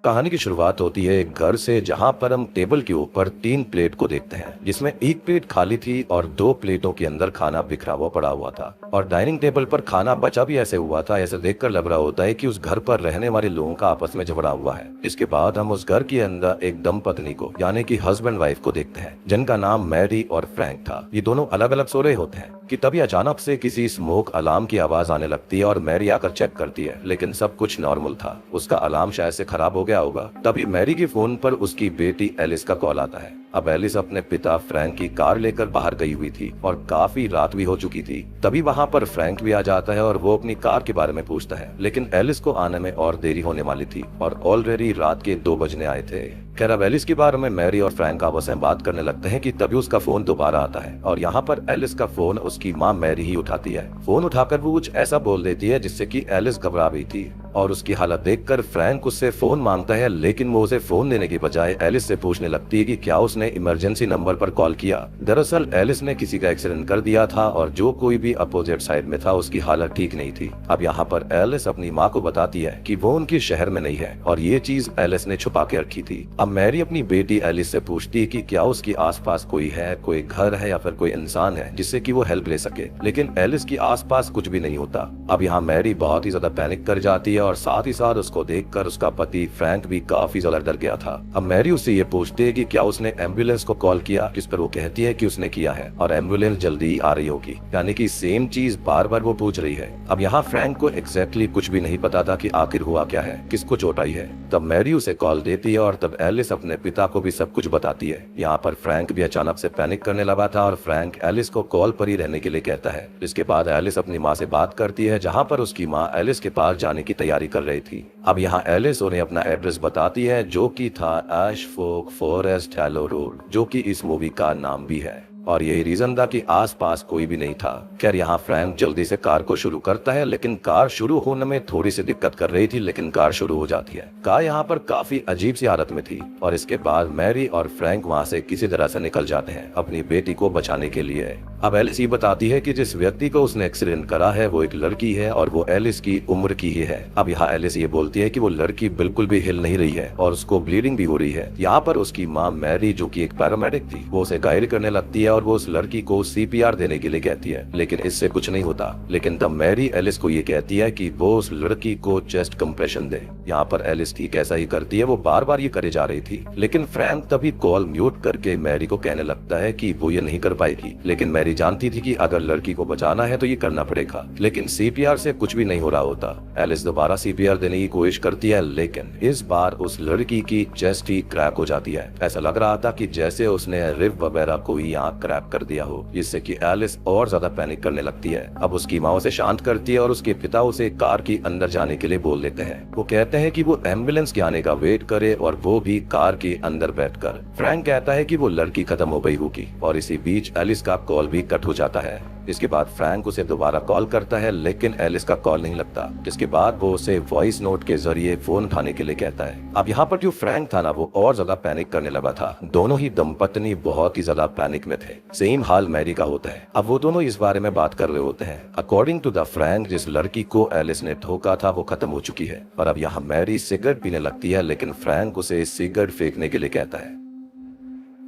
कहानी की शुरुआत होती है एक घर से, जहाँ पर हम टेबल के ऊपर 3 प्लेट को देखते हैं, जिसमें एक प्लेट खाली थी और 2 प्लेटों के अंदर खाना बिखरा हुआ पड़ा हुआ था। और डाइनिंग टेबल पर खाना बचा भी ऐसे हुआ था, ऐसे देखकर लग रहा होता है कि उस घर पर रहने वाले लोगों का आपस में झगड़ा हुआ है। इसके बाद हम उस घर के अंदर एक दंपत्नी को, यानी कि हस्बैंड वाइफ को देखते हैं, जिनका नाम मैरी और फ्रैंक था। ये दोनों अलग अलग सो रहे होते हैं कि तभी अचानक से किसी स्मोक अलार्म की आवाज आने लगती है और मैरी आकर चेक करती है, लेकिन सब कुछ नॉर्मल था। उसका अलार्म शायद से खराब हो गया होगा। तभी मैरी के फोन पर उसकी बेटी एलिस का कॉल आता है। अब एलिस अपने पिता फ्रैंक की कार लेकर बाहर गई हुई थी और काफी रात भी हो चुकी थी। तभी वहाँ पर फ्रैंक भी आ जाता है और वो अपनी कार के बारे में पूछता है, लेकिन एलिस को आने में और देरी होने वाली थी और ऑलरेडी रात के 2 बजने आए थे। खैर, अब एलिस के बारे में मैरी और फ्रैंक आपस में बात करने लगते हैं कि तभी उसका फोन दोबारा आता है और यहाँ पर एलिस का फोन उसकी माँ मैरी ही उठाती है। फोन उठाकर वो कुछ ऐसा बोल देती है जिससे कि एलिस घबरा गई थी और उसकी हालत देखकर फ्रैंक उससे फोन मांगता है, लेकिन वो उसे फोन देने की बजाय एलिस से पूछने लगती है कि क्या उसने इमरजेंसी नंबर पर कॉल किया। दरअसल एलिस ने किसी का एक्सीडेंट कर दिया था और जो कोई भी अपोजिट साइड में था उसकी हालत ठीक नहीं थी। अब यहाँ पर एलिस अपनी माँ को बताती है कि वो उनके शहर में नहीं है और ये चीज एलिस ने छुपा के रखी थी। अब मैरी अपनी बेटी एलिस से पूछती है कि क्या उसके आसपास कोई है, कोई घर है या फिर कोई इंसान है जिससे कि वो हेल्प ले सके, लेकिन एलिस के आसपास कुछ भी नहीं होता। अब यहाँ मैरी बहुत ही ज्यादा पैनिक कर जाती है और साथ ही साथ उसको देखकर उसका पति फ्रैंक भी काफी ज्यादा डर गया था। अब मैरी उससे ये पूछती है कि क्या उसने एम्बुलेंस को कॉल किया, जिस पर वो कहती है कि उसने किया है और एम्बुलेंस जल्दी आ रही होगी, यानी कि सेम चीज बार बार वो पूछ रही है। अब यहाँ फ्रैंक को एग्जैक्टली कुछ भी नहीं पता था कि आखिर हुआ क्या है, किसको चोट आई है। तब मैरी उसे कॉल देती है और तब एलिस अपने पिता को भी सब कुछ बताती है। यहाँ पर फ्रैंक भी अचानक से पैनिक करने लगा था और फ्रैंक एलिस को कॉल पर ही रहने के लिए कहता है। इसके बाद एलिस अपनी माँ से बात करती है, जहाँ पर उसकी माँ एलिस के पास जाने की तैयारी कर रही थी। अब यहाँ एलिस उन्हें अपना एड्रेस बताती है, जो कि था एशफोक फॉरेस्ट हेलो रोड, जो कि इस मूवी का नाम भी है और यही रीजन था कि आसपास कोई भी नहीं था। खैर, यहाँ फ्रैंक जल्दी से कार को शुरू करता है, लेकिन कार शुरू होने में थोड़ी सी दिक्कत कर रही थी, लेकिन कार शुरू हो जाती है। कार यहाँ पर काफी अजीब सी हालत में थी और इसके बाद मैरी और फ्रैंक वहाँ से किसी तरह से निकल जाते हैं अपनी बेटी को बचाने के लिए। अब एलिस ये बताती है कि जिस व्यक्ति को उसने एक्सीडेंट करा है वो एक लड़की है और वो एलिस की उम्र की ही है। अब यहाँ एलिस ये बोलती है कि वो लड़की बिल्कुल भी हिल नहीं रही है और उसको ब्लीडिंग भी हो रही है। यहाँ पर उसकी माँ मैरी, जो कि एक पैरामेडिक थी, वो उसे गाइड करने लगती है और वो उस लड़की को सीपीआर देने के लिए कहती है, लेकिन इससे कुछ नहीं होता। लेकिन तब मैरी एलिस को ये कहती है कि वो उस लड़की को चेस्ट कंप्रेशन दे। यहाँ पर एलिस ठीक ऐसा ही करती है, वो बार बार ये करे जा रही थी, लेकिन फ्रैंक तभी कॉल म्यूट करके मैरी को कहने लगता है कि वो ये नहीं कर पाएगी। लेकिन मैरी जानती थी कि अगर लड़की को बचाना है तो ये करना पड़ेगा, लेकिन सीपीआर से कुछ भी नहीं हो रहा होता। एलिस दोबारा सीपीआर देने की कोशिश करती है, लेकिन इस बार उस लड़की की चेस्ट ही क्रैक हो जाती है। ऐसा लग रहा था कि जैसे उसने रिब वगैरह को ही यहाँ क्रैक कर दिया हो, जिससे कि एलिस और ज्यादा पैनिक करने लगती है। अब उसकी माँ उसे शांत करती है और उसके पिता उसे कार के अंदर जाने के लिए बोल देते हैं। वो कहते हैं कि वो एम्बुलेंस के आने का वेट करे और वो भी कार के अंदर बैठकर। फ्रैंक कहता है कि वो लड़की खत्म हो गई होगी और इसी बीच एलिस का कॉल भी कट हो जाता है। इसके बाद फ्रैंक उसे दोबारा कॉल करता है, लेकिन एलिस का कॉल नहीं लगता। जिसके बाद वो उसे वॉइस नोट के जरिए फोन उठाने के लिए कहता है। अब यहाँ पर जो फ्रैंक था ना, वो और ज्यादा पैनिक करने लगा था। दोनों ही दंपत्नी बहुत ही ज्यादा पैनिक में थे। सेम हाल मैरी का होता है। अब वो दोनों इस बारे में बात कर रहे होते हैं। अकॉर्डिंग टू द फ्रैंक, जिस लड़की को एलिस ने ठोका था वो खत्म हो चुकी है और अब यहाँ मैरी सिगरेट पीने लगती है, लेकिन फ्रैंक उसे सिगरेट फेंकने के लिए कहता है।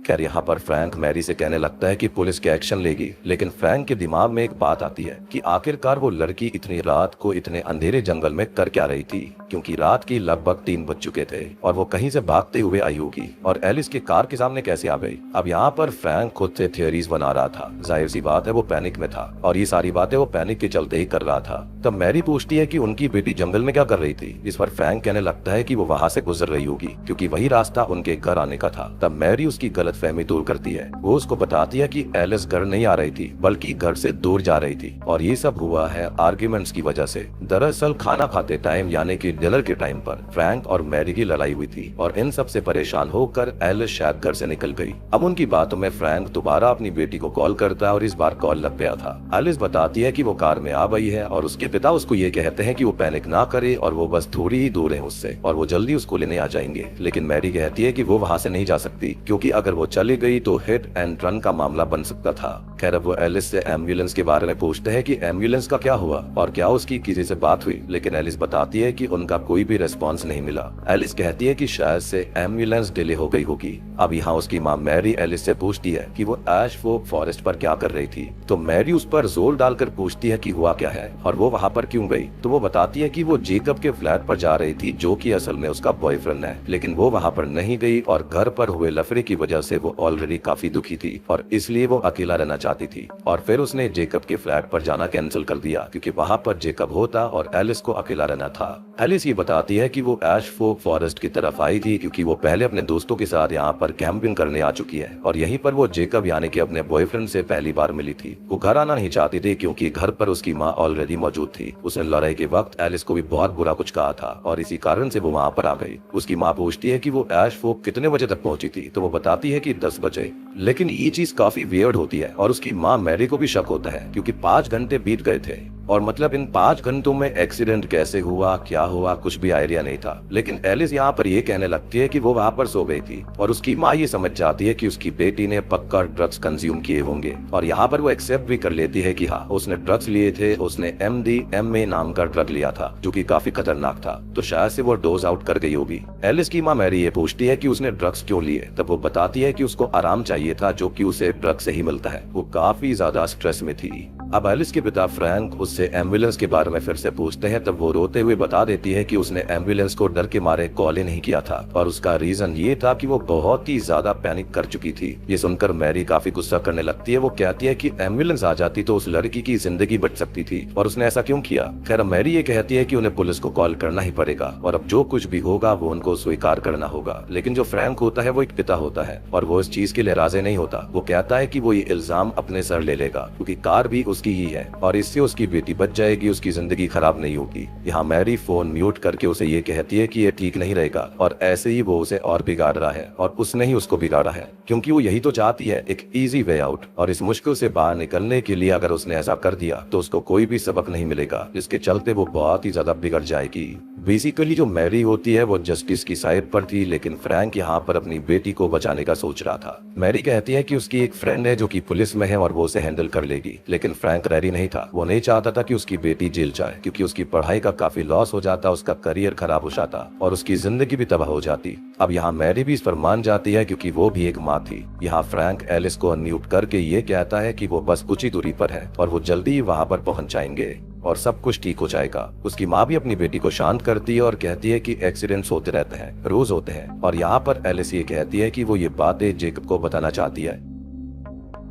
खैर, यहाँ पर फ्रैंक मैरी से कहने लगता है कि पुलिस क्या एक्शन लेगी, लेकिन फ्रैंक के दिमाग में एक बात आती है कि आखिरकार वो लड़की इतनी रात को इतने अंधेरे जंगल में कर क्या रही थी, क्योंकि रात की लगभग 3 बज चुके थे और वो कहीं से भागते हुए आई होगी और एलिस के कार के सामने कैसे आ गई। अब यहाँ पर फ्रैंक खुद से थियरीज बना रहा था। जाहिर सी बात है वो पैनिक में था और ये सारी बातें वो पैनिक के चलते ही कर रहा था। तब मैरी पूछती है कि उनकी बेटी जंगल में क्या कर रही थी, जिस पर फ्रैंक कहने लगता है कि वो वहाँ से गुजर रही होगी, क्योंकि वही रास्ता उनके घर आने का था। तब मैरी उसकी गलतफहमी दूर करती है। वो उसको बताती है कि एलिस घर नहीं आ रही थी, बल्कि घर से दूर जा रही थी और ये सब हुआ है आर्ग्यूमेंट्स की वजह से। दरअसल खाना खाते टाइम, यानी कि डिनर के टाइम पर फ्रैंक और मैरी की लड़ाई हुई थी और इन सब से परेशान होकर एलिस शायद घर से निकल गई। अब उनकी बातों में फ्रैंक दोबारा अपनी बेटी को कॉल करता है और इस बार कॉल लग गया था। एलिस बताती है कि वो कार में आ गई है और उसके पिता उसको ये कहते हैं कि वो पैनिक ना करे और वो बस थोड़ी ही दूर है उससे और वो जल्दी उसको लेने आ जाएंगे। लेकिन मैरी कहती है कि वो वहाँ से नहीं जा सकती, क्योंकि अगर वो चली गई तो हिट एंड रन का मामला बन सकता था। खैर अब वो एलिस से एम्बुलेंस के बारे में पूछते हैं कि एम्बुलेंस का क्या हुआ और क्या उसकी किसी से बात हुई, लेकिन एलिस बताती है कि उनका कोई भी रिस्पॉन्स नहीं मिला। एलिस कहती है कि शायद से एम्बुलेंस डिले हो गई होगी। अब यहाँ उसकी माँ मैरी एलिस से पूछती है कि वो एश फोक फॉरेस्ट पर क्या कर रही थी, तो मैरी उस पर जोर डालकर पूछती है कि हुआ क्या है और वो वहाँ पर क्यों गई। तो वो बताती है कि वो जेकब के फ्लैट पर जा रही थी जो कि असल में उसका बॉयफ्रेंड है, लेकिन वो वहाँ पर नहीं गई और घर पर हुए लफड़े की वजह से वो ऑलरेडी काफी दुखी थी और इसलिए वो अकेला रहना चाहती थी और फिर उसने जेकब के फ्लैट पर जाना कैंसिल कर दिया क्योंकि वहाँ पर जेकब होता और एलिस को अकेला रहना था। एलिस ये बताती है कि वो एश फोक फॉरेस्ट की तरफ आई थी क्योंकि वो पहले अपने दोस्तों के साथ यहाँ पर कैंपिंग करने आ चुकी है और यहीं पर वो जेकब यानी कि अपने बॉयफ्रेंड से पहली बार मिली थी। वो घर आना नहीं चाहती थी क्योंकि घर पर उसकी माँ ऑलरेडी मौजूद थी। उसने लड़ाई के वक्त एलिस को भी बहुत बुरा कुछ कहा था और इसी कारण से वो वहाँ पर आ गई। उसकी माँ पूछती है कि वो एश फोक कितने बजे तक पहुंची थी, तो वो बताती है कि 10 बजे। लेकिन ये चीज काफी वियर्ड होती है और उसकी माँ मैरी को भी शक होता है क्योंकि 5 घंटे बीत गए थे और मतलब इन 5 घंटों में एक्सीडेंट कैसे हुआ, क्या हुआ, कुछ भी आइडिया नहीं था। लेकिन एलिस यहाँ पर ये कहने लगती है कि वो वहाँ पर सो गई थी और उसकी माँ ये समझ जाती है कि उसकी बेटी ने पक्का ड्रग्स कंज्यूम किए होंगे और यहाँ पर वो एक्सेप्ट भी कर लेती है कि हाँ उसने ड्रग्स लिए थे। उसने MDMA नाम का ड्रग लिया था जो कि काफी खतरनाक था, तो शायद से वो डोज आउट कर गई होगी। एलिस की माँ मैरी ये पूछती है कि उसने ड्रग्स क्यों लिए, तब वो बताती है कि उसको आराम चाहिए था जो कि उसे ड्रग से ही मिलता है। वो काफी ज्यादा स्ट्रेस में थी। अब एलिस के पिता फ्रैंक उससे एम्बुलेंस के बारे में फिर से पूछते हैं, तब वो रोते हुए बता देती है कि उसने एम्बुलेंस को डर के मारे कॉल ही नहीं किया था और उसका रीजन ये था कि वो बहुत ही ज्यादा पैनिक कर चुकी थी। ये सुनकर मैरी काफी गुस्सा करने लगती है। वो कहती है कि एम्बुलेंस आ जाती तो उस लड़की की जिंदगी बच सकती थी और उसने ऐसा क्यों किया। खैर मैरी ये कहती है कि उन्हें पुलिस को कॉल करना ही पड़ेगा और अब जो कुछ भी होगा वो उनको स्वीकार करना होगा। लेकिन जो फ्रैंक होता है वो एक पिता होता है और वो इस चीज के लिए राजी नहीं होता। वो कहता है कि वो ये इल्जाम अपने सर ले लेगा क्योंकि कार भी उसकी ही है और इससे उसकी बेटी बच जाएगी, उसकी जिंदगी खराब नहीं होगी। यहाँ मैरी फोन म्यूट करके उसे ये कहती है कि ये ठीक नहीं रहेगा और ऐसे ही वो उसे और बिगाड़ रहा है और उसने ही उसको बिगाड़ा है क्योंकि वो यही तो चाहती है, एक इजी वे आउट। और इस मुश्किल से बाहर निकलने के लिए अगर उसने ऐसा कर दिया तो उसको कोई भी सबक नहीं मिलेगा, जिसके चलते वो बहुत ही ज्यादा बिगड़ जाएगी। बेसिकली जो मैरी होती है वो जस्टिस की साइड पर थी, लेकिन फ्रैंक यहाँ पर अपनी बेटी को बचाने का सोच रहा था। मैरी कहती है कि उसकी एक फ्रेंड है जो कि पुलिस में है और वो उसे हैंडल कर लेगी, लेकिन फ्रैंक रेडी नहीं था। वो नहीं चाहता था कि उसकी बेटी जेल जाए क्योंकि उसकी पढ़ाई का काफी लॉस हो जाता, उसका करियर खराब हो जाता और उसकी जिंदगी भी तबाह हो जाती। अब यहाँ मैरी भी इस पर मान जाती है क्योंकि वो भी एक माँ थी। यहाँ फ्रैंक एलिस को अनम्यूट करके ये कहता है कि वो बस कुछ ही दूरी पर है और वो जल्दी ही वहाँ पर पहुंच जाएंगे और सब कुछ ठीक हो जाएगा। उसकी माँ भी अपनी बेटी को शांत करती है और कहती है कि एक्सीडेंट्स होते रहते हैं, रोज होते हैं। और यहाँ पर एलिस ये कहती है कि वो ये बातें जेकब को बताना चाहती है,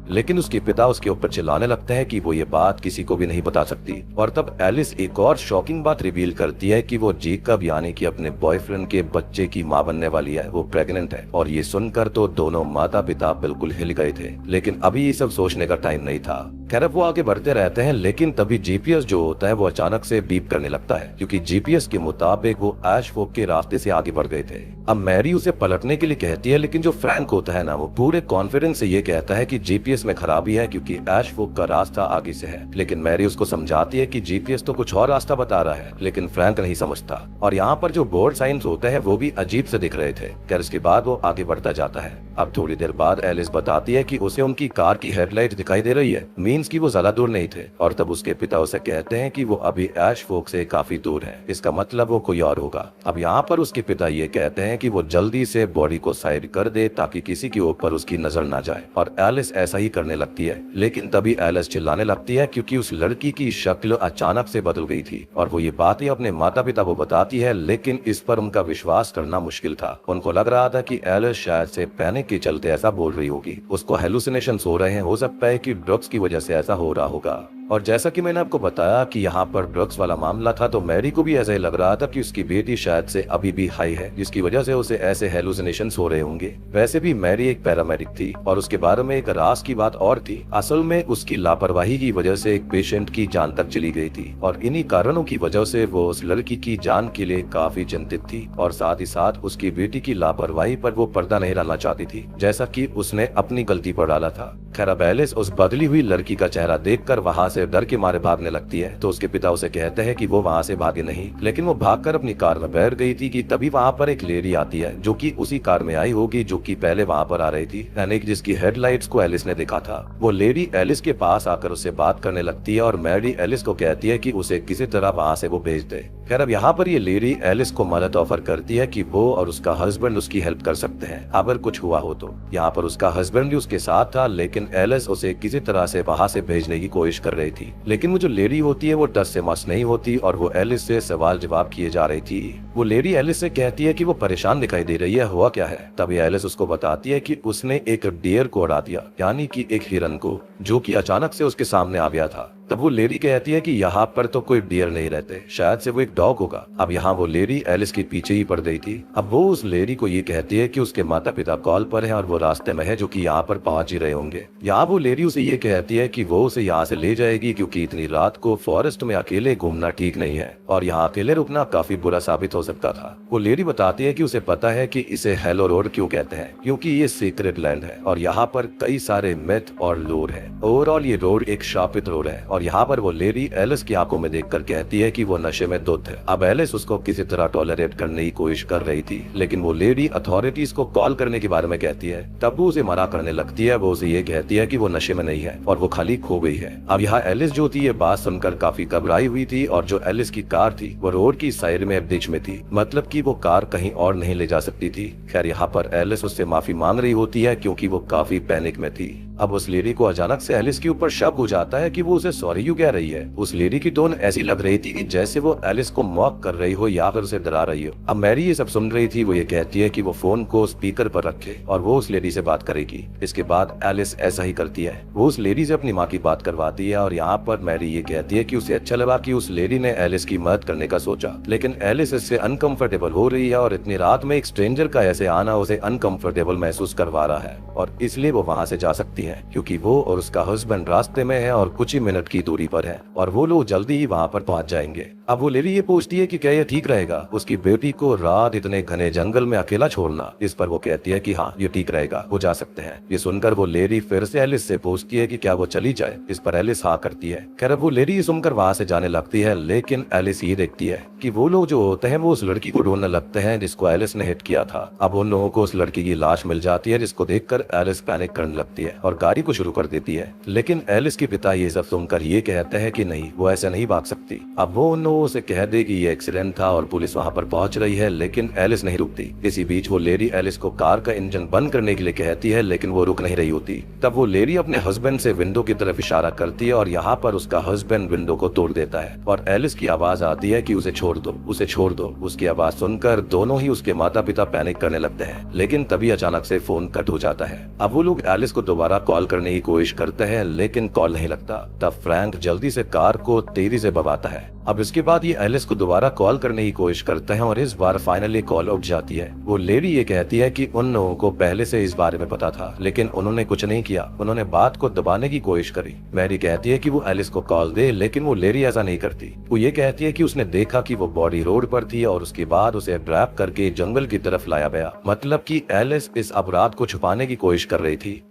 लेकिन उसके पिता उसके ऊपर चिल्लाने लगते हैं कि वो ये बात किसी को भी नहीं बता सकती। और तब एलिस एक और शॉकिंग बात रिवील करती है कि वो जेकब यानी कि अपने बॉयफ्रेंड के बच्चे की माँ बनने वाली है, वो प्रेग्नेंट है। और ये सुनकर तो दोनों माता पिता बिल्कुल हिल गए थे, लेकिन अभी ये सब सोचने का टाइम नहीं था। खैर वो आगे बढ़ते रहते हैं, लेकिन तभी जीपीएस जो होता है वो अचानक से बीप करने लगता है क्योंकि जीपीएस के मुताबिक वो एश फोक के रास्ते से आगे बढ़ गए थे। अब मैरी उसे पलटने के लिए कहती है, लेकिन जो फ्रैंक होता है ना वो पूरे कॉन्फिडेंस से ये कहता है कि जीपीएस में खराबी है क्योंकि एश फोक का रास्ता आगे से है। लेकिन मैरी उसको समझाती है कि जीपीएस तो कुछ और रास्ता बता रहा है, लेकिन फ्रैंक नहीं समझता। और यहाँ पर जो बोर्ड साइंस होते हैं वो भी अजीब से दिख रहे थे। खैर इसके बाद वो आगे बढ़ता जाता है। अब थोड़ी देर बाद एलिस बताती है कि उसे उनकी कार की हेडलाइट दिखाई दे रही है, मीन्स कि वो ज्यादा दूर नहीं थे। और तब उसके पिता उसे कहते हैं कि वो अभी एश फोक से काफी दूर है, इसका मतलब वो कोई और होगा। अब यहाँ पर उसके पिता ये कहते हैं कि वो जल्दी से बॉडी को साइड कर दे ताकि किसी के ऊपर उसकी नजर ना जाए और एलिस ऐसा ही करने लगती है। लेकिन तभी एलिस चिल्लाने लगती है क्योंकि उस लड़की की शक्ल अचानक से बदल गई थी और वो ये बातें अपने माता पिता को बताती है, लेकिन इस पर उनका विश्वास करना मुश्किल था। उनको लग रहा था कि एलिस शायद से पैनिक के चलते ऐसा बोल रही होगी, उसको हेलुसिनेशंस हो रहे हैं, हो सकता है कि ड्रग्स की वजह से ऐसा हो रहा होगा। और जैसा कि मैंने आपको बताया कि यहाँ पर ड्रग्स वाला मामला था, तो मैरी को भी ऐसा ही लग रहा था कि उसकी बेटी शायद से अभी भी हाई है, जिसकी वजह से उसे ऐसे हेलुसिनेशंस हो रहे होंगे। वैसे भी मैरी एक पैरामेडिक थी और उसके बारे में एक राज की बात और थी, असल में उसकी लापरवाही की वजह से एक पेशेंट की जान तक चली गई थी और इन्हीं कारणों की वजह से वो उस लड़की की जान के लिए काफी चिंतित थी और साथ ही साथ उसकी बेटी की लापरवाही पर वो पर्दा नहीं डालना चाहती थी, जैसा कि उसने अपनी गलती पर डाला था। खैर एलिस उस बदली हुई लड़की का चेहरा देखकर वहां से से डर के मारे भागने लगती है तो उसके पिता उसे कहते हैं कि वो वहाँ से भागे नहीं, लेकिन वो भागकर अपनी कार में बैठ गई थी कि तभी वहाँ पर एक लेडी आती है जो कि उसी कार में आई होगी जो कि पहले वहाँ पर आ रही थी, यानी कि जिसकी हेडलाइट्स को एलिस ने देखा था। वो लेडी एलिस के पास आकर उससे बात करने लगती है और मैरी एलिस को कहती है कि उसे किसी तरह वहाँ से वो भेज दे। खैर अब यहाँ पर ये लेडी एलिस को मदद ऑफर करती है कि वो और उसका हस्बैंड उसकी हेल्प कर सकते हैं अगर कुछ हुआ हो तो। यहाँ पर उसका हस्बैंड भी उसके साथ था, लेकिन एलिस उसे किसी तरह से वहाँ से भेजने की कोशिश कर रही थी। लेकिन वो जो लेडी होती है वो टस से मस नहीं होती और वो एलिस से सवाल जवाब किए जा रही थी। वो लेडी एलिस से कहती है कि वो परेशान दिखाई दे रही है, हुआ क्या है। तभी एलिस उसको बताती है कि उसने एक डियर को उड़ा दिया, यानी कि एक हिरन को, जो कि अचानक से उसके सामने आ गया था। तब वो लेडी कहती है कि यहाँ पर तो कोई डियर नहीं रहते, शायद से वो एक डॉग होगा। अब यहाँ वो लेडी एलिस के पीछे ही पड़ गई थी। अब वो उस लेडी को ये कहती है कि उसके माता पिता कॉल पर हैं और वो रास्ते में है जो कि यहाँ पर पहुंच ही रहे होंगे। यहाँ वो लेडी उसे ये कहती है कि वो उसे यहाँ से ले जाएगी क्योंकि इतनी रात को फॉरेस्ट में अकेले घूमना ठीक नहीं है और यहाँ अकेले रुकना काफी बुरा साबित हो सकता था। वो लेडी बताती है कि उसे पता है कि इसे हेलो रोड क्यों कहते हैं, क्योंकि ये सीक्रेट लैंड है और यहाँ पर कई सारे मिथ और लोर है। ओवरऑल ये रोड एक शापित रोड है। और यहाँ पर वो लेडी एलिस की आंखों में देखकर कहती है कि वो नशे में धुत है। अब एलिस उसको किसी तरह टॉलरेट करने की कोशिश कर रही थी, लेकिन वो लेडी अथॉरिटीज को कॉल करने के बारे में कहती है। तब वो उसे मना करने लगती है। वो उसे ये कहती है कि वो नशे में नहीं है और वो खाली खो गई है। अब यहाँ एलिस जो थी ये बात सुनकर काफी घबराई हुई थी और जो एलिस की कार थी वो रोड की साइड में बीच में थी, मतलब कि वो कार कहीं और नहीं ले जा सकती थी। खैर यहाँ पर एलिस उससे माफी मांग रही होती है क्योंकि वो काफी पैनिक में थी। अब उस लेडी को अचानक से एलिस के ऊपर शक हो जाता है कि वो उसे सॉरी क्यों कह रही है। उस लेडी की टोन ऐसी लग रही थी कि जैसे वो एलिस को मॉक कर रही हो या फिर उसे डरा रही हो। अब मैरी ये सब सुन रही थी। वो ये कहती है कि वो फोन को स्पीकर पर रखे और वो उस लेडी से बात करेगी। इसके बाद एलिस ऐसा ही करती है, वो उस लेडी से अपनी माँ की बात करवाती है। और यहाँ पर मैरी ये कहती है कि उसे अच्छा लगा कि उस लेडी ने एलिस की मदद करने का सोचा, लेकिन एलिस इससे अनकंफर्टेबल हो रही है और इतनी रात में एक स्ट्रेंजर का ऐसे आना उसे अनकंफर्टेबल महसूस करवा रहा है और इसलिए वो वहाँ से जा सकती है क्योंकि वो और उसका हस्बैंड रास्ते में है और कुछ ही मिनट की दूरी पर है और वो लोग जल्दी ही वहाँ पर पहुँच जाएंगे। अब वो लेडी ये पूछती है कि क्या ये ठीक रहेगा उसकी बेटी को रात इतने घने जंगल में अकेला छोड़ना। इस पर वो कहती है कि हाँ ये ठीक रहेगा, वो जा सकते हैं। ये सुनकर वो लेडी फिर से एलिस से पूछती है कि क्या वो चली जाए। इस पर एलिस हाँ करती है। खैर वो लेडी ये सुनकर वहाँ से जाने लगती है, लेकिन एलिस ये देखती है कि वो लोग जो होते हैं वो उस लड़की को ढूंढने लगते हैं जिसको एलिस ने हिट किया था। अब उन लोगों को उस लड़की की लाश मिल जाती है जिसको देखकर एलिस पैनिक करने लगती है और गाड़ी को शुरू कर देती है। लेकिन एलिस के पिता ये सब सुनकर ये कहते हैं कि नहीं, वो ऐसे नहीं भाग सकती। अब वो उन लोगों से कह दे कि ये एक्सीडेंट था और पुलिस वहाँ पर पहुंच रही है, लेकिन एलिस नहीं रुकती। इसी बीच वो लेडी एलिस को कार का इंजन बंद करने के लिए कहती है, लेकिन वो रुक नहीं रही होती। तब वो लेडी अपने हस्बैंड से विंडो की तरफ इशारा करती है और यहाँ पर उसका हस्बैंड विंडो को तोड़ देता है और एलिस की आवाज आती है कि उसे छोड़ दो, उसे छोड़ दो। उसकी आवाज सुनकर दोनों ही उसके माता पिता पैनिक करने लगते हैं, लेकिन तभी अचानक से फोन कट हो जाता है। अब वो लोग एलिस को दोबारा कॉल करने की कोशिश करते हैं, लेकिन कॉल नहीं लगता। तब फ्रैंक जल्दी से कार को तेजी से भगाता है। अब इसके बाद ये एलिस को दोबारा कॉल करने की कोशिश करते हैं और इस बार फाइनली कॉल उठ जाती है। वो लेडी ये कहती है कि उन लोगों को पहले से इस बारे में पता था, लेकिन उन्होंने कुछ नहीं किया, उन्होंने बात को दबाने की कोशिश करी। मैरी कहती है कि वो एलिस को कॉल दे, लेकिन वो लेडी ऐसा नहीं करती। वो ये कहती है कि उसने देखा कि वो बॉडी रोड पर थी और उसके बाद उसे ड्रैप करके जंगल की तरफ लाया गया, मतलब कि एलिस इस अपराध को छुपाने की कोशिश कर रही थी।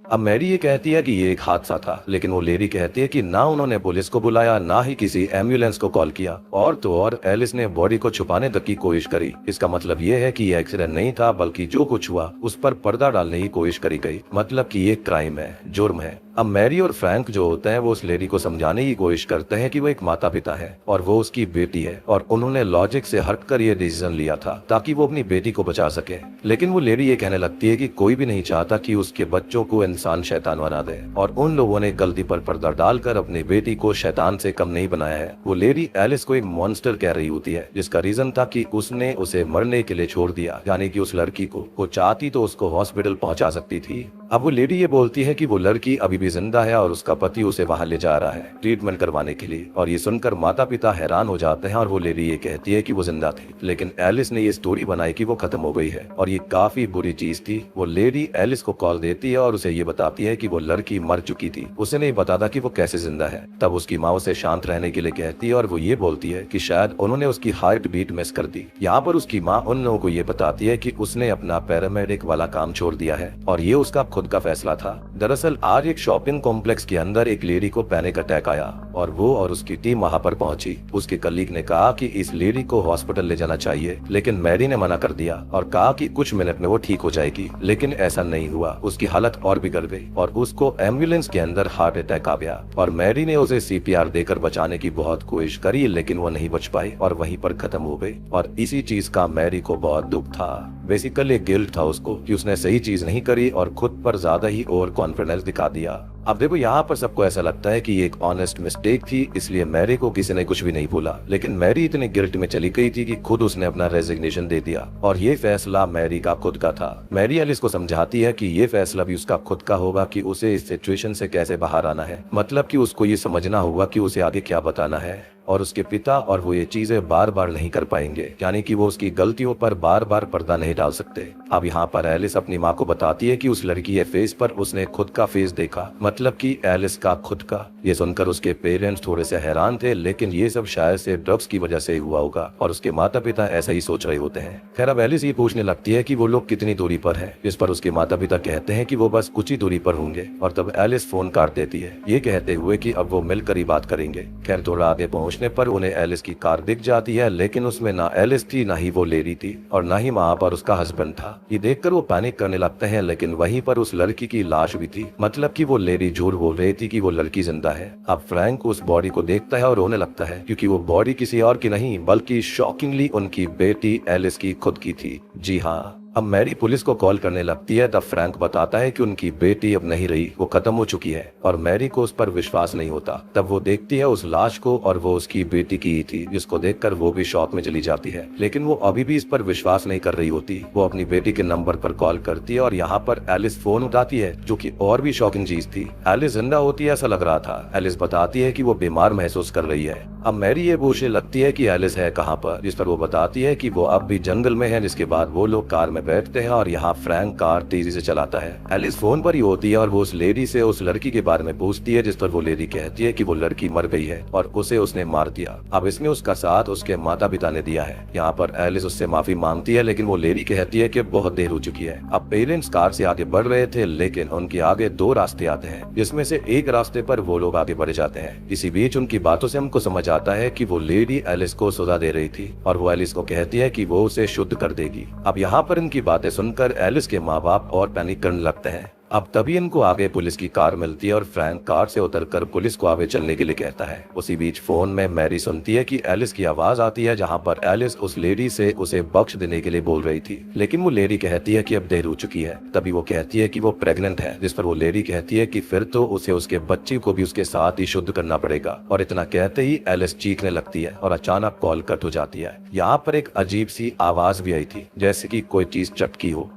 अब मैरी ये कहती है कि ये एक हादसा था, लेकिन वो लेडी कहती है कि ना उन्होंने पुलिस को बुलाया ना ही किसी एम्बुलेंस को कॉल किया और तो और एलिस ने बॉडी को छुपाने तक की कोशिश करी। इसका मतलब ये है कि ये एक्सीडेंट नहीं था, बल्कि जो कुछ हुआ उस पर पर्दा डालने की कोशिश करी गई, मतलब कि ये क्राइम है, जुर्म है। अब मैरी और फ्रैंक जो होते हैं वो उस लेडी को समझाने की कोशिश करते हैं कि वो एक माता पिता है और वो उसकी बेटी है और उन्होंने लॉजिक से हटकर ये डिसीजन लिया था ताकि वो अपनी बेटी को बचा सके। लेकिन वो लेडी ये कहने लगती है कि कोई भी नहीं चाहता कि उसके बच्चों को इंसान शैतान बना दे और उन लोगों ने गलती पर पर्दा डालकर अपनी बेटी को शैतान से कम नहीं बनाया है। वो लेडी एलिस को एक मॉन्स्टर कह रही होती है, जिसका रीजन था कि उसने उसे मरने के लिए छोड़ दिया, यानी कि उस लड़की को वो चाहती तो उसको हॉस्पिटल पहुंचा सकती थी। अब वो लेडी ये बोलती है कि वो लड़की अभी भी जिंदा है और उसका पति उसे वहां ले जा रहा है ट्रीटमेंट करवाने के लिए। और ये सुनकर माता पिता हैरान हो जाते हैं और वो लेडी ये कहती है कि वो जिंदा थी, लेकिन एलिस ने ये स्टोरी बनाई कि वो खत्म हो गई है और ये काफी बुरी चीज थी। वो लेडी एलिस को कॉल देती है और उसे ये बताती है कि वो लड़की मर चुकी थी, उसे नहीं बताता कि वो कैसे जिंदा है। तब उसकी माँ उसे शांत रहने के लिए कहती है और वो ये बोलती है कि शायद उन्होंने उसकी हार्ट बीट मिस कर दी। यहाँ पर उसकी माँ उन लोगों को ये बताती है कि उसने अपना पैरामेडिक वाला काम छोड़ दिया है और ये उसका खुद खुद का फैसला था। दरअसल आज एक शॉपिंग कॉम्प्लेक्स के अंदर एक लेडी को पैनिक अटैक आया और वो और उसकी टीम वहां पर पहुंची। उसके कलीग ने कहा कि इस लेडी को हॉस्पिटल ले जाना चाहिए, लेकिन मैरी ने मना कर दिया और कहा कि कुछ मिनट में वो ठीक हो जाएगी। लेकिन ऐसा नहीं हुआ, उसकी हालत और बिगड़ गई और उसको एम्बुलेंस के अंदर हार्ट अटैक आ गया और मैरी ने उसे CPR देकर बचाने की बहुत कोशिश करी, लेकिन वो नहीं बच पाई और वहीं पर खत्म हो गई। और इसी चीज का मैरी को बहुत दुख था। बेसिकली गिल्ट था उसको कि उसने सही चीज नहीं करी और खुद पर ज्यादा ही ओवर कॉन्फिडेंस दिखा दिया। अब देखो यहाँ पर सबको ऐसा लगता है कि ये एक ऑनेस्ट मिस्टेक थी, इसलिए मैरी को किसी ने कुछ भी नहीं बोला। लेकिन मैरी इतने गिल्ट में चली गई थी कि खुद उसने अपना रेजिग्नेशन दे दिया और ये फैसला मैरी का खुद का था। मैरी एलिस को समझाती है कि ये फैसला भी उसका खुद का होगा कि उसे इस सिचुएशन से कैसे बाहर आना है। मतलब कि उसको ये समझना होगा कि उसे आगे क्या बताना है और उसके पिता और वो ये चीजें बार बार नहीं कर पाएंगे, यानी कि वो उसकी गलतियों पर बार बार पर्दा नहीं डाल सकते। अब यहाँ पर एलिस अपनी माँ को बताती है कि उस लड़की के फेस पर उसने खुद का फेस देखा, मतलब कि एलिस का खुद का। ये सुनकर उसके पेरेंट्स थोड़े से हैरान थे, लेकिन ये सब शायद से ड्रग्स की वजह से हुआ होगा और उसके माता पिता ऐसा ही सोच रहे होते हैं। खैर अब एलिस ये पूछने लगती है कि वो लोग कितनी दूरी पर है, जिस पर उसके माता पिता कहते हैं कि वो बस कुछ ही दूरी पर होंगे और तब एलिस फोन काट देती है, ये कहते हुए कि अब वो मिलकर ही बात करेंगे। खैर थोड़ा आगे पहुंचने पर उन्हें एलिस की कार दिख जाती है, लेकिन उसमें ना एलिस थी, ना ही वो लेडी थी और ना ही वहाँ पर उसका हस्बैंड था। ये देखकर वो पैनिक करने लगते हैं, लेकिन वहीं पर उस लड़की की लाश भी थी, मतलब कि वो लेडी झूठ बोल रही थी कि वो लड़की जिंदा है। अब फ्रैंक उस बॉडी को देखता है और रोने लगता है, क्योंकि वो बॉडी किसी और की नहीं बल्कि शॉकिंगली उनकी बेटी एलिस की खुद की थी। जी हाँ, अब मैरी पुलिस को कॉल करने लगती है। तब फ्रैंक बताता है कि उनकी बेटी अब नहीं रही, वो खत्म हो चुकी है और मैरी को उस पर विश्वास नहीं होता। तब वो देखती है उस लाश को और वो उसकी बेटी की ही थी, जिसको देखकर वो भी शॉक में चली जाती है। लेकिन वो अभी भी इस पर विश्वास नहीं कर रही होती। वो अपनी बेटी के नंबर पर कॉल करती है और यहाँ पर एलिस फोन उठाती है, जो कि और भी शॉकिंग चीज थी। एलिस जिंदा होती है ऐसा लग रहा था। एलिस बताती है कि वो बीमार महसूस कर रही है। अब मैरी ये पूछने लगती है कि एलिस है कहाँ पर, जिस पर वो बताती है कि वो अब भी जंगल में है। जिसके बाद वो लोग कार में बैठते हैं और यहाँ फ्रैंक कार तेजी से चलाता है। एलिस फोन पर ही होती है और वो उस लेडी से उस लड़की के बारे में पूछती है, जिस पर वो लेडी कहती है कि वो लड़की मर गई है और उसे उसने मार दिया। अब इसमें उसका साथ उसके माता पिता ने दिया है। यहाँ पर एलिस उससे माफी मांगती है, लेकिन वो लेडी कहती है कि बहुत देर हो चुकी है। अब पेरेंट्स कार से आगे बढ़ रहे थे, लेकिन उनके आगे दो रास्ते आते हैं, जिसमें से एक रास्ते पर वो लोग आगे बढ़ जाते हैं। इसी बीच उनकी बातों से हमको समझ आता है कि वो लेडी एलिस को सजा दे रही थी और वो एलिस को कहती है कि वो उसे शुद्ध कर देगी। अब यहाँ पर इनकी बातें सुनकर एलिस के माँ बाप और पैनिक करने लगते हैं। अब तभी इनको आगे पुलिस की कार मिलती है और फ्रैंक कार से उतरकर पुलिस को आगे चलने के लिए कहता है। उसी बीच फोन में मैरी सुनती है कि एलिस की आवाज आती है, जहां पर एलिस उस लेडी से उसे बख्श देने के लिए बोल रही थी, लेकिन वो लेडी कहती है कि अब देर हो चुकी है। तभी वो कहती है कि वो प्रेग्नेंट है, जिस पर वो लेडी कहती है कि फिर तो उसे उसके बच्चे को भी उसके साथ ही शुद्ध करना पड़ेगा। और इतना कहते ही एलिस चीखने लगती है और अचानक कॉल कट हो जाती है। यहाँ पर एक अजीब सी आवाज भी आई थी, जैसे कि कोई चीज चटकी हो।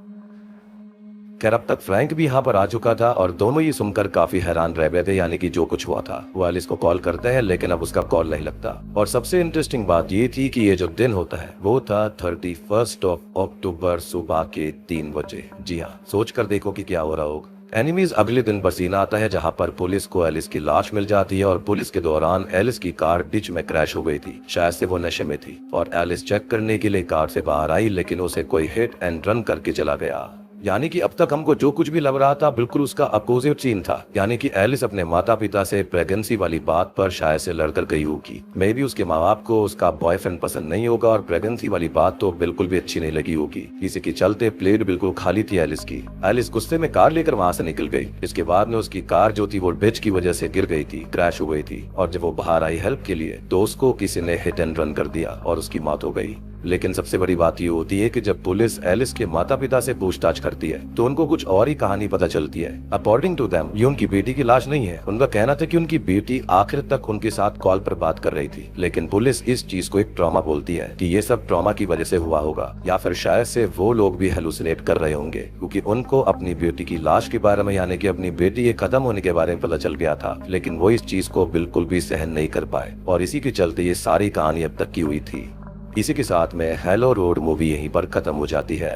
खैर अब तक फ्रैंक भी यहाँ पर आ चुका था और दोनों ही सुनकर काफी हैरान रह गए थे, यानी कि जो कुछ हुआ था। वो एलिस को कॉल करते हैं, लेकिन अब उसका कॉल नहीं लगता। और सबसे इंटरेस्टिंग बात ये थी कि ये जो दिन होता है वो था 31 अक्टूबर सुबह के 3 बजे। जी हाँ, सोच कर देखो कि क्या हो रहा होगा। एनिमीज अगले दिन बसीना आता है, जहां पर पुलिस को एलिस की लाश मिल जाती है और पुलिस के दौरान एलिस की कार डिच में क्रैश हो गई थी। शायद से वो नशे में थी और एलिस चेक करने के लिए कार से बाहर आई, लेकिन उसे कोई हिट एंड रन करके चला गया। यानी कि अब तक हमको जो कुछ भी लग रहा था बिल्कुल उसका अपोजिट सीन था। यानी कि एलिस अपने माता पिता से प्रेगनेंसी वाली बात पर शायद से लड़कर गई होगी। मे भी उसके माँ बाप को उसका बॉयफ्रेंड पसंद नहीं होगा और प्रेगनेंसी वाली बात तो बिल्कुल भी अच्छी नहीं लगी होगी। इसी के चलते प्लेट बिल्कुल खाली थी एलिस की। एलिस गुस्से में कार लेकर वहां से निकल गई। इसके बाद में उसकी कार जो थी वो डिच की वजह से गिर गई थी, क्रैश हो गई थी। और जब वो बाहर आई हेल्प के लिए तो उसको किसी ने हिट एंड रन कर दिया और उसकी मौत हो गई। लेकिन सबसे बड़ी बात ये होती है कि जब पुलिस एलिस के माता पिता से पूछताछ करती है तो उनको कुछ और ही कहानी पता चलती है। अकॉर्डिंग टू देम ये उनकी बेटी की लाश नहीं है। उनका कहना था कि उनकी बेटी आखिर तक उनके साथ कॉल पर बात कर रही थी, लेकिन पुलिस इस चीज को एक ट्रॉमा बोलती है कि ये सब ट्रॉमा की वजह से हुआ होगा, या फिर शायद से वो लोग भी हेलुसिनेट कर रहे होंगे, क्योंकि उनको अपनी बेटी की लाश के बारे में, यानी कि अपनी बेटी के खत्म होने के बारे में पता चल गया था, लेकिन वो इस चीज को बिल्कुल भी सहन नहीं कर पाए और इसी के चलते ये सारी कहानी अब तक की हुई थी। इसी के साथ में हेलो रोड मूवी यहीं पर खत्म हो जाती है।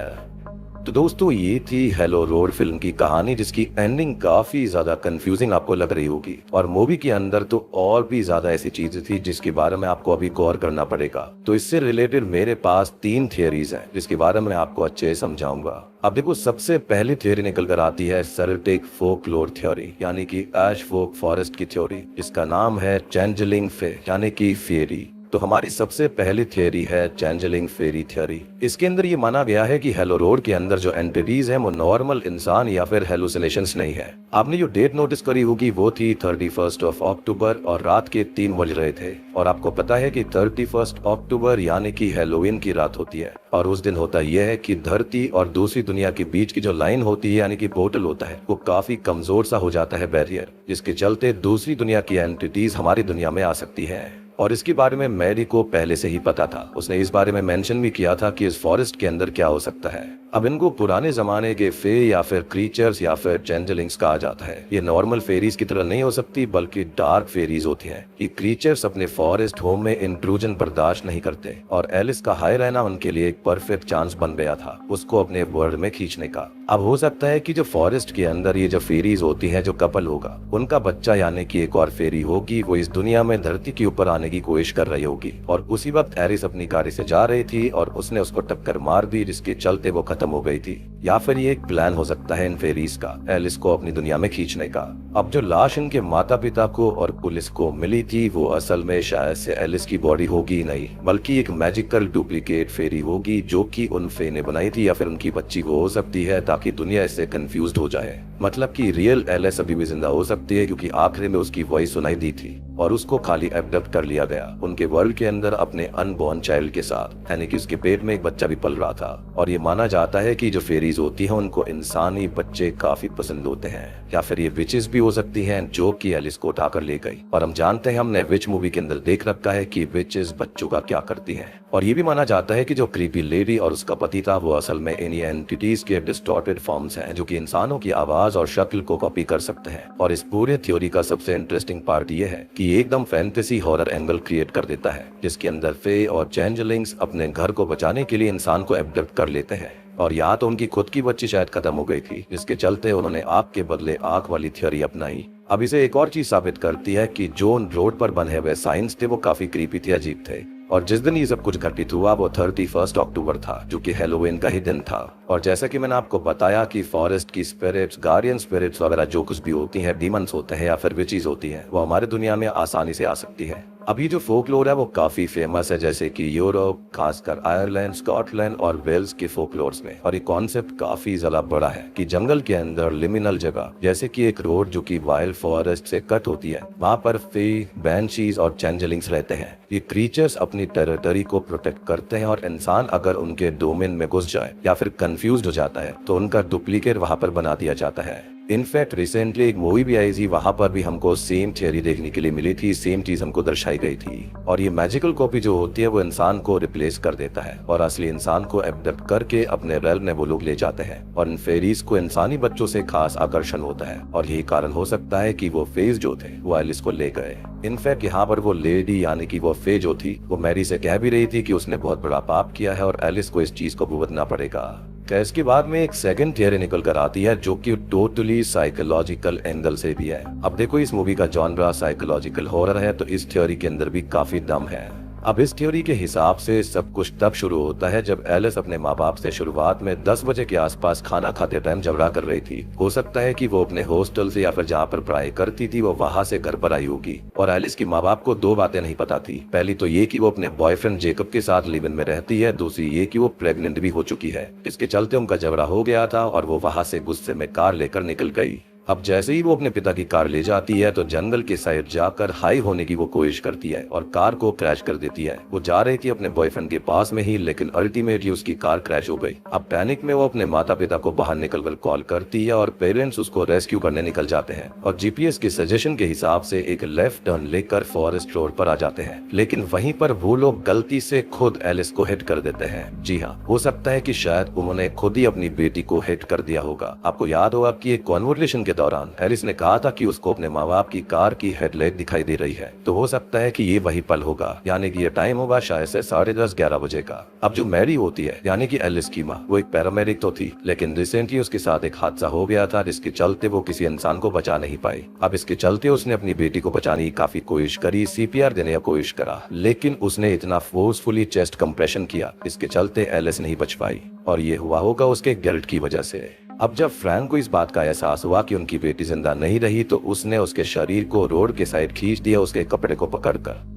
तो दोस्तों ये थी हेलो रोड फिल्म की कहानी, जिसकी एंडिंग काफी ज्यादा कंफ्यूजिंग आपको लग रही होगी, और मूवी के अंदर तो और भी ज्यादा ऐसी चीजें थी जिसके बारे में आपको अभी गौर करना पड़ेगा। तो इससे रिलेटेड मेरे पास 3 थियरीज हैं जिसके बारे में आपको अच्छे से समझाऊंगा। अब देखो, सबसे पहली थ्योरी निकल कर आती है सेल्टिक फोकलोर थ्योरी, यानी कि ऐश फोक फॉरेस्ट की थ्योरी, जिसका नाम है चेंजलिंग फे यानी कि फेरी। तो हमारी सबसे पहली थियरी है चेंजलिंग फेरी थ्योरी। इसके अंदर ये माना गया है कि हेलो रोड के अंदर जो एंटिटीज हैं वो नॉर्मल इंसान या फिर हेलुसिनेशंस नहीं है। आपने जो डेट नोटिस करी होगी वो थी 31 अक्टूबर और रात के 3 बज रहे थे। और आपको पता है कि 31 अक्टूबर यानी कि हैलोवीन की रात होती है, और उस दिन होता यह है कि धरती और दूसरी दुनिया के बीच की जो लाइन होती है यानी कि पोर्टल होता है वो काफी कमजोर सा हो जाता है, बैरियर, जिसके चलते दूसरी दुनिया की एंटिटीज हमारी दुनिया में आ सकती है। और इसके बारे में मैरी को पहले से ही पता था। उसने इस बारे में मेंशन भी किया था कि इस फॉरेस्ट के अंदर क्या हो सकता है। अब इनको पुराने जमाने के फे या फिर क्रीचर्स या फिर चेंजलिंग्स कहा जाता है। ये नॉर्मल फेरीज की तरह नहीं हो सकती, बल्कि डार्क फेरीज होती हैं। ये क्रीचर्स अपने फॉरेस्ट होम में इंट्रूजन बर्दाश्त नहीं करते, और एलिस का हाई रहना उनके लिए एक परफेक्ट चांस बन गया था उसको अपने वर्ल्ड में खींचने का। अब हो सकता है कि जो फॉरेस्ट के अंदर ये जो फेरीज होती हैं, जो कपल होगा, उनका बच्चा यानी कि एक और फेरी होगी, वो इस दुनिया में धरती के ऊपर आने की कोशिश कर रही होगी। और उसी वक्त एरिस अपनी गाड़ी से जा रही थी और उसने उसको टक्कर मार दी, जिसके चलते वो खत्म हो गई थी। या फिर ये एक प्लान हो सकता है इन फेरीज का, एलिस को अपनी दुनिया में खींचने का। अब जो लाश इनके माता पिता को और पुलिस को मिली थी वो असल में शायद से एलिस की बॉडी होगी नहीं, बल्कि एक मैजिकल डुप्लीकेट फेरी होगी जो कि उन फे ने बनाई थी, या फिर उनकी बच्ची वो हो सकती है, ताकि दुनिया इससे कंफ्यूज्ड हो जाए। मतलब कि रियल एलिस अभी भी जिंदा हो सकती है, क्योंकि आखिरी में उसकी वॉइस सुनाई दी थी और उसको खाली एब्डक्ट कर लिया गया उनके वर्ल्ड के अंदर अपने अनबॉर्न चाइल्ड के साथ, यानी कि उसके पेट में एक बच्चा भी पल रहा था। और ये माना जाता है कि जो फेरीज होती हैं उनको इंसानी बच्चे काफी पसंद होते हैं, या फिर ये विचेस भी हो सकती हैं जो कि एलिस को उठाकर ले गई। और हम जानते हैं, हमने विच मूवी के अंदर देख रखा है कि विचेस बच्चों का क्या करती हैं। और ये भी माना जाता है कि जो क्रीपी लेडी और उसका पति था वो असल में इन एंटिटीज के डिस्टॉर्टेड फॉर्म्स हैं, जो कि इंसानों की आवाज और शक्ल को कॉपी कर सकते हैं। और इस पूरे थ्योरी का सबसे इंटरेस्टिंग पार्ट ये है कि एकदम फैंटेसी हॉरर एंगल क्रिएट कर देता है, जिसके अंदर फे और चेंजलिंग्स अपने घर को बचाने के लिए इंसान को एब्डक्ट कर लेते हैं। और या तो उनकी खुद की बच्ची शायद खत्म हो गई थी, जिसके चलते उन्होंने आग के बदले आग वाली थ्योरी अपनाई। अब इसे एक और चीज साबित करती है कि जो रोड पर बने हुए साइंस थे वो काफी क्रीपी थे, अजीब थे। और जिस दिन ये सब कुछ घटित हुआ वो 31 अक्टूबर था, जो कि हैलोवीन का ही दिन था। और जैसा कि मैंने आपको बताया कि फॉरेस्ट की स्पिरिट्स, गार्डियन स्पिरिट्स वगैरह जो कुछ भी होती हैं, डीमंस होते हैं या फिर विचीज होती हैं, वो हमारे दुनिया में आसानी से आ सकती है। अभी जो फोकलोर है वो काफी फेमस है, जैसे कि यूरोप, खासकर आयरलैंड, स्कॉटलैंड और वेल्स के फोकलोर्स में। और ये कॉन्सेप्ट काफी ज्यादा बड़ा है कि जंगल के अंदर लिमिनल जगह, जैसे कि एक रोड जो कि वाइल्ड फॉरेस्ट से कट होती है, वहाँ पर फे, बैनशीज और चेंजलिंग्स रहते हैं। ये क्रीचर्स अपनी टेरिटरी को प्रोटेक्ट करते हैं, और इंसान अगर उनके डोमेन में घुस जाए या फिर कंफ्यूज हो जाता है तो उनका डुप्लीकेट वहाँ पर बना दिया जाता है। इनफैक्ट रिसेंटली एक मूवी भी आई थी, वहां पर भी हमको सेम थियरी देखने के लिए मिली थी, सेम चीज हमको दर्शाई गई थी। और ये मैजिकल कॉपी जो होती है वो इंसान को रिप्लेस कर देता है और असली इंसान को एब्डक्ट करके अपने रेल में वो लोग ले जाते हैं। और इन फेरीज को इंसानी बच्चों से खास आकर्षण होता है, और यही कारण हो सकता है कि वो फेज जो थे वो एलिस को ले गए। इनफैक्ट यहाँ पर वो लेडी यानी कि वो फे जो थी वो मैरी से कह भी रही थी कि उसने बहुत बड़ा पाप किया है और एलिस को इस चीज को भुगतना पड़ेगा। इसके बाद में एक सेकंड थियरी निकल कर आती है जो कि टोटली साइकोलॉजिकल एंगल से भी है। अब देखो, इस मूवी का जॉनरा साइकोलॉजिकल हॉरर है, तो इस थ्योरी के अंदर भी काफी दम है। अब इस थ्योरी के हिसाब से सब कुछ तब शुरू होता है जब एलिस अपने माँ बाप से शुरुआत में 10 बजे के आसपास खाना खाते टाइम झगड़ा कर रही थी। हो सकता है कि वो अपने हॉस्टल से या फिर जहाँ पर पढ़ाई करती थी वो वहाँ से घर पर आई होगी। और एलिस की माँ बाप को 2 बातें नहीं पता थी। पहली तो ये कि वो अपने बॉयफ्रेंड जेकब के साथ लिव इन में रहती है, दूसरी ये कि वो प्रेग्नेंट भी हो चुकी है। इसके चलते उनका झगड़ा हो गया था और वो वहाँ से गुस्से में कार लेकर निकल गई। अब जैसे ही वो अपने पिता की कार ले जाती है तो जंगल के साइड जाकर हाई होने की वो कोशिश करती है और कार को क्रैश कर देती है। वो जा रही थी अपने बॉयफ्रेंड के पास में ही, लेकिन अल्टीमेटली उसकी कार क्रैश हो गई। अब पैनिक में वो अपने माता पिता को बाहर निकलकर कॉल करती है और पेरेंट्स उसको रेस्क्यू करने निकल जाते हैं और जीपीएस के सजेशन के हिसाब से एक लेफ्ट टर्न लेकर फॉरेस्ट रोड पर आ जाते हैं। लेकिन वहीं पर वो लोग गलती से खुद एलिस को हिट कर देते हैं। जी हाँ, हो सकता है कि शायद उन्होंने खुद ही अपनी बेटी को हिट कर दिया होगा। आपको याद होगा कि एक कॉन्वर्सेशन के दौरान एलिस ने कहा था कि उसको अपने माँ बाप की कार की हेडलाइट दिखाई दे रही है, तो हो सकता है कि ये वही पल होगा, यानी कि ये टाइम होगा शायद से 10:30-11 बजे का। अब जो मैरी होती है यानी कि एलिस की माँ, वो एक पैरामेडिक तो थी, लेकिन रिसेंटली उसके साथ एक हादसा हो गया था जिसके चलते वो किसी इंसान को बचा नहीं पाई। अब इसके चलते उसने अपनी बेटी को बचाने की काफी कोशिश करी, CPR देने का कोशिश करा, लेकिन उसने इतना फोर्सफुली चेस्ट कंप्रेशन किया, इसके चलते एलिस नहीं बच पाई, और ये हुआ होगा उसके गिल्ट की वजह से। अब जब फ्रैंक को इस बात का एहसास हुआ कि उनकी बेटी जिंदा नहीं रही, तो उसने उसके शरीर को रोड के साइड खींच दिया, उसके कपड़े को पकड़कर।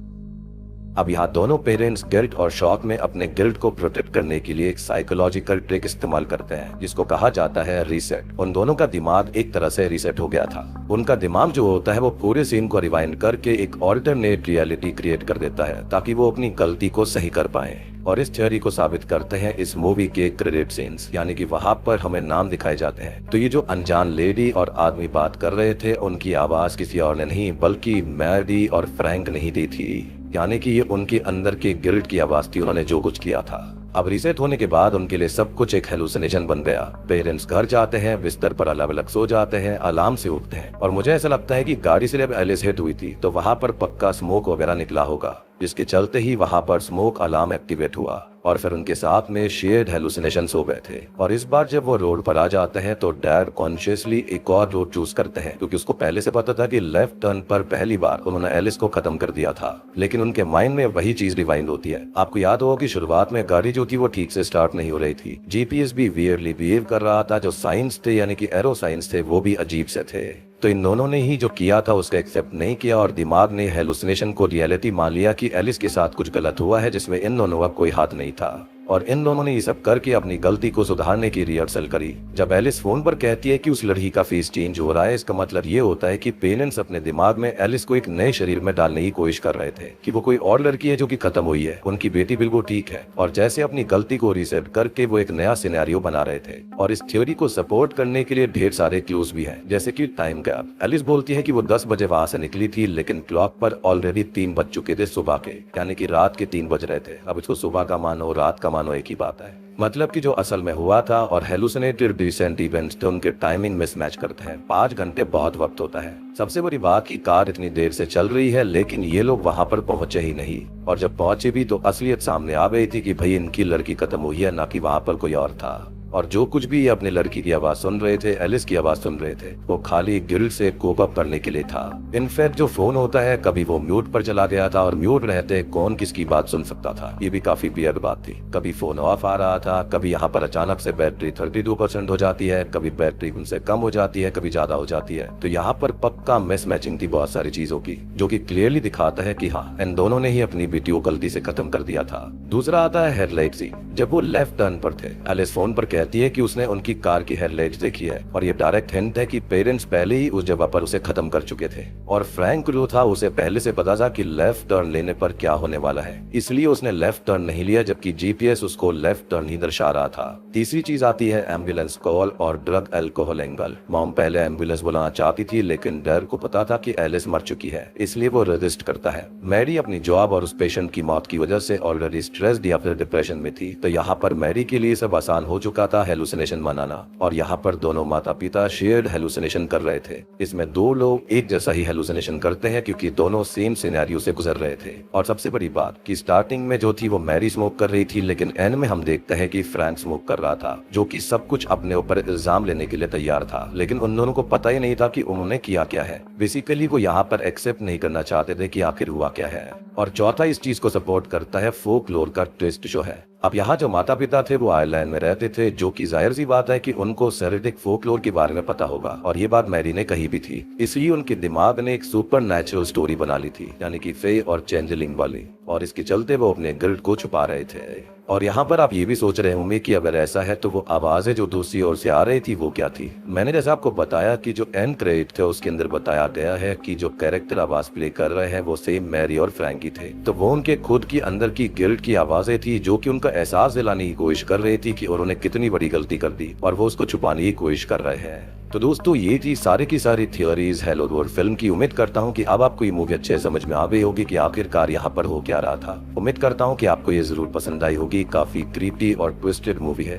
अब यहाँ दोनों पेरेंट्स गिल्ट और शॉक में अपने गिल्ट को प्रोटेक्ट करने के लिए एक साइकोलॉजिकल ट्रिक इस्तेमाल करते हैं, जिसको कहा जाता है रीसेट। उन दोनों का दिमाग एक तरह से रीसेट हो गया था। उनका दिमाग जो होता है वो पूरे सीन को रिवाइंड करके एक ऑल्टरनेट रियलिटी क्रिएट कर देता है, ताकि वो अपनी गलती को सही कर पाए। और इस थ्योरी को साबित करते हैं इस मूवी के क्रेडिट सीन्स, यानी कि वहाँ पर हमें नाम दिखाए जाते हैं। तो ये जो अनजान लेडी और आदमी बात कर रहे थे, उनकी आवाज किसी और ने नहीं बल्कि मैरी और फ्रैंक ने ही दी थी, यानी कि ये उनके अंदर के गिल्ट की आवाज थी, उन्होंने जो कुछ किया था। अब रीसेट होने के बाद उनके लिए सब कुछ एक हेलुसिनेशन बन गया। पेरेंट्स घर जाते हैं, बिस्तर पर अलग अलग सो जाते हैं, अलार्म से उठते हैं, और मुझे ऐसा लगता है कि गाड़ी से जब एलिस हिट हुई थी तो वहां पर पक्का स्मोक वगैरह निकला होगा, जिसके चलते ही वहां पर स्मोक अलार्म एक्टिवेट हुआ, और फिर उनके साथ में शेयर्ड हेलुसिनेशंस हो गए थे। और इस बार जब वो रोड पर आ जाते हैं तो डैड कॉन्शियसली एक और रोड चूज करते हैं, क्योंकि उसको पहले से पता था कि लेफ्ट टर्न पर पहली बार उन्होंने एलिस को खत्म कर दिया था, लेकिन उनके माइंड में वही चीज रिवाइंड होती है। आपको याद होगा कि शुरुआत में गाड़ी जो थी वो ठीक से स्टार्ट नहीं हो रही थी, GPS भी वियर्डली बिहेव कर रहा था, जो साइंस थे यानी कि एरो साइंस थे वो भी अजीब से थे। तो इन दोनों ने ही जो किया था उसका एक्सेप्ट नहीं किया, और दिमाग ने हेलुसिनेशन को रियलिटी मान लिया कि एलिस के साथ कुछ गलत हुआ है, जिसमें इन दोनों का कोई हाथ नहीं था। और इन दोनों ने ये सब करके अपनी गलती को सुधारने की रिहर्सल करी। जब एलिस फोन पर कहती है कि उस लड़की का फेस चेंज हो रहा है, इसका मतलब ये होता है कि पेरेंट्स अपने दिमाग में एलिस को एक नए शरीर में डालने की कोशिश कर रहे थे, कि वो कोई और लड़की है जो कि खत्म हुई है, उनकी बेटी बिल्कुल ठीक है, और जैसे अपनी गलती को रीसेट करके वो एक नया सिनेरियो बना रहे थे। और इस थ्योरी को सपोर्ट करने के लिए ढेर सारे क्लूज भी हैं, जैसे कि टाइम गैप। एलिस बोलती है कि वो 10 बजे वहां से निकली थी, लेकिन क्लॉक पर ऑलरेडी 3 बज चुके थे सुबह के, यानी कि रात के 3 बज रहे थे। अब इसको सुबह का मानो रात का मानो, एक ही बात है। मतलब कि जो असल में हुआ था और हेलुसिनेटेड रिसेंट इवेंट्स थे, उनके टाइमिंग मिसमैच करते हैं। 5 घंटे बहुत वक्त होता है। सबसे बड़ी बात की कार इतनी देर से चल रही है, लेकिन ये लोग वहां पर पहुंचे ही नहीं, और जब पहुंचे भी तो असलियत सामने आ गई थी कि भाई इनकी लड़की खत्म हुई है, ना कि वहां पर कोई और था। और जो कुछ भी ये अपने लड़की की आवाज सुन रहे थे, एलिस की आवाज सुन रहे थे, वो खाली गिल्ट से कोप अप करने के लिए था। इनफैक्ट जो फोन होता है, कभी वो म्यूट पर चला गया था, और म्यूट रहते कौन किसकी बात सुन सकता था, ये भी काफी वियर्ड बात थी। कभी फोन ऑफ आ रहा था, कभी यहाँ पर अचानक से बैटरी 32% हो जाती है, कभी बैटरी उनसे कम हो जाती है, कभी ज्यादा हो जाती है। तो यहाँ पर पक्का मिस मैचिंग थी बहुत सारी चीजों की, जो कि क्लियरली दिखाता है कि हाँ, इन दोनों ने ही अपनी बेटी को गलती से खत्म कर दिया था। दूसरा आता है हेडलाइट सीन। जब वो लेफ्ट टर्न पर थे, एलिस फोन पर कहती है कि उसने की कार की हेडलाइट्स देखी है, और ये डायरेक्ट हिंट है कि पेरेंट्स पहले ही उस जगह पर उसे खत्म कर चुके थे, और फ्रैंक जो था उसे पहले से पता था कि लेफ्ट टर्न लेने पर क्या होने वाला है, इसलिए उसने लेफ्ट टर्न नहीं लिया, जबकि GPS उसको लेफ्ट टर्न ही दर्शा रहा था। तीसरी चीज आती है एम्बुलेंस कॉल और ड्रग अल्कोहल एंगल। मॉम पहले एम्बुलेंस बुलाना चाहती थी, लेकिन डर को पता था कि एलिस मर चुकी है, इसलिए वो रेजिस्ट करता है। मैरी अपनी जॉब और उस पेशेंट की मौत की वजह से ऑलरेडी स्ट्रेस्ड या फिर डिप्रेशन में थी, तो यहाँ पर मैरी के लिए सब आसान हो चुका था हेलुसिनेशन मनाना। और यहाँ पर दोनों माता पिता शेयर्ड हेलुसिनेशन कर रहे थे। इसमें 2 लोग एक जैसा ही हेलुसिनेशन करते हैं, क्योंकि दोनों सेम सिनेरियो से गुजर रहे थे। और सबसे बड़ी बात कि स्टार्टिंग में जो थी वो मैरी स्मोक कर रही थी, लेकिन एंड में हम देखते हैं कि फ्रैंक स्मोक कर रहा था, जो कि सब कुछ अपने ऊपर इल्जाम लेने के लिए तैयार था, लेकिन उन दोनों को पता ही नहीं था कि उन्होंने किया क्या है। बेसिकली वो यहाँ पर एक्सेप्ट नहीं करना चाहते थे कि आखिर हुआ क्या है। और चौथा इस चीज को सपोर्ट करता है फोकलोर का ट्विस्ट शो है। अब यहाँ जो माता पिता थे वो आयरलैंड में रहते थे, जो कि जाहिर सी बात है कि उनको सेरेटिक फोकलोर के बारे में पता होगा, और ये बात मैरी ने कही भी थी। इसलिए उनके दिमाग ने एक सुपर नेचुरल स्टोरी बना ली थी, यानी कि फे और चेंजलिंग वाली, और इसके चलते वो अपने गिल्ट को छुपा रहे थे। और यहाँ पर आप ये भी सोच रहे होंगे कि अगर ऐसा है तो वो आवाजें जो दूसरी ओर से आ रही थी वो क्या थी। मैंने जैसे आपको बताया कि जो एंड क्रेडिट थे उसके अंदर बताया गया है कि जो कैरेक्टर आवाज प्ले कर रहे हैं वो सेम मैरी और फ्रैंकी थे, तो वो उनके खुद की अंदर की गिल्ट की आवाजें थी, जो कि उनका एहसास दिलाने की कोशिश कर रही थी कि उन्होंने कितनी बड़ी गलती कर दी, और वो उसको छुपाने की कोशिश कर रहे हैं। तो दोस्तों ये थी सारी की सारी थियोरीज हेलोडोर फिल्म की। उम्मीद करता हूँ कि अब आपको ये मूवी अच्छे समझ में आ गई होगी कि आखिरकार यहाँ पर हो क्या रहा था। उम्मीद करता हूँ कि आपको ये जरूर पसंद आई होगी। काफी क्रीपी और ट्विस्टेड मूवी है।